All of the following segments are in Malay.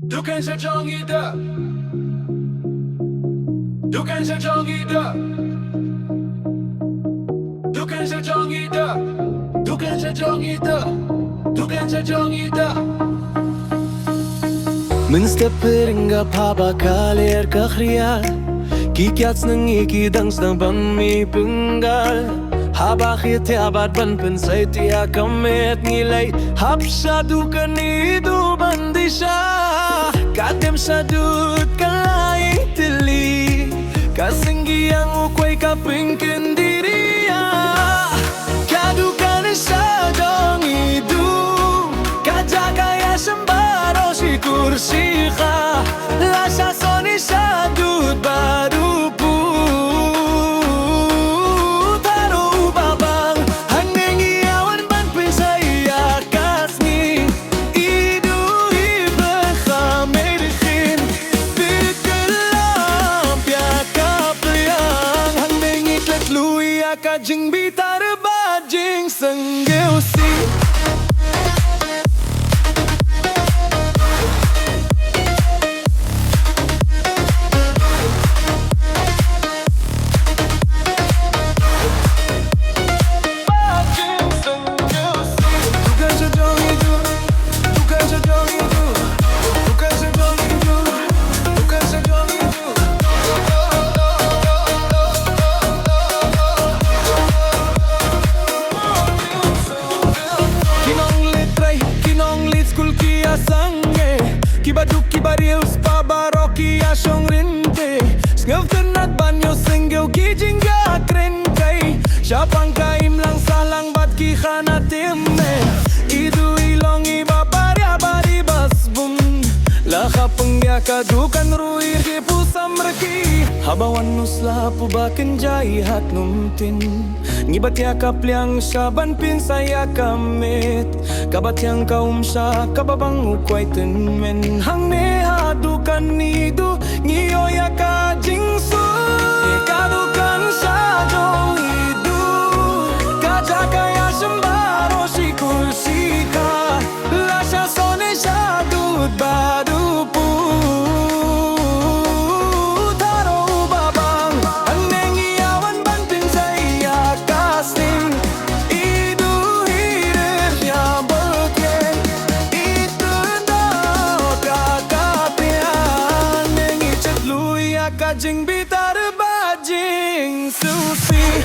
Dukan是正义的，Dukan是正义的，Dukan是正义的，Dukan是正义的，Dukan是正义的。Mensteperingap haba kalir kakhriya Kikyats nang ikidang sang bami penggal Haba khiti abad ban pensay tiya kamet ngilay Hapsa dukan itu bandisya Katem sadut kalaing tili Kasinggi ang ukway kapingkin diriya Kadukan sa dong itu Kajagaya sembaro si kursi ka Lasa soni sadut baru Taruh babang Hanggang iyawan ban pinsaya kasni Idu ibekha merikhin Bikelam piaka playang Hanggang iklat luya ka jing bitar bajing senggeu si Kibaduk kibarius pabaroki asyong rinte Ngevten at banyo singgyo kijingga krenkay Siapang kaim lang salang bat kihanatime Idu ilong ibabarya baribas bum Laka pengya kadukan ruir kipusam reki Habawan nusla pubakin jai hat numtin Ngibat yakap liang syaban pinsaya kamit Kabat yang kaum sya kababang ukway tenmen Hang neha dukan nidu ngiyo yaka jingsu Kadukan sya jong idu Kajakaya sembaro si kursika Lasya sone syadut badu pu Kajing bitar bajing susi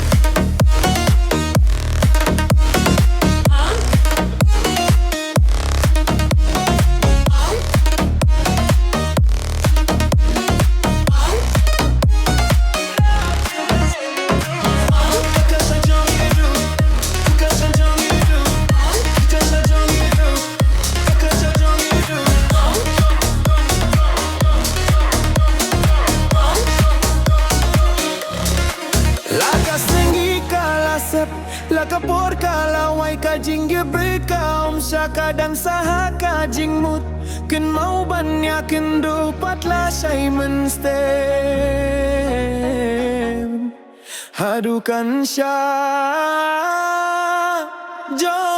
Laka porka lawai kajing gebreka Saka dan saha kajing mut Ken mau banyakin dupat lasai menstem Hadukan syah Jong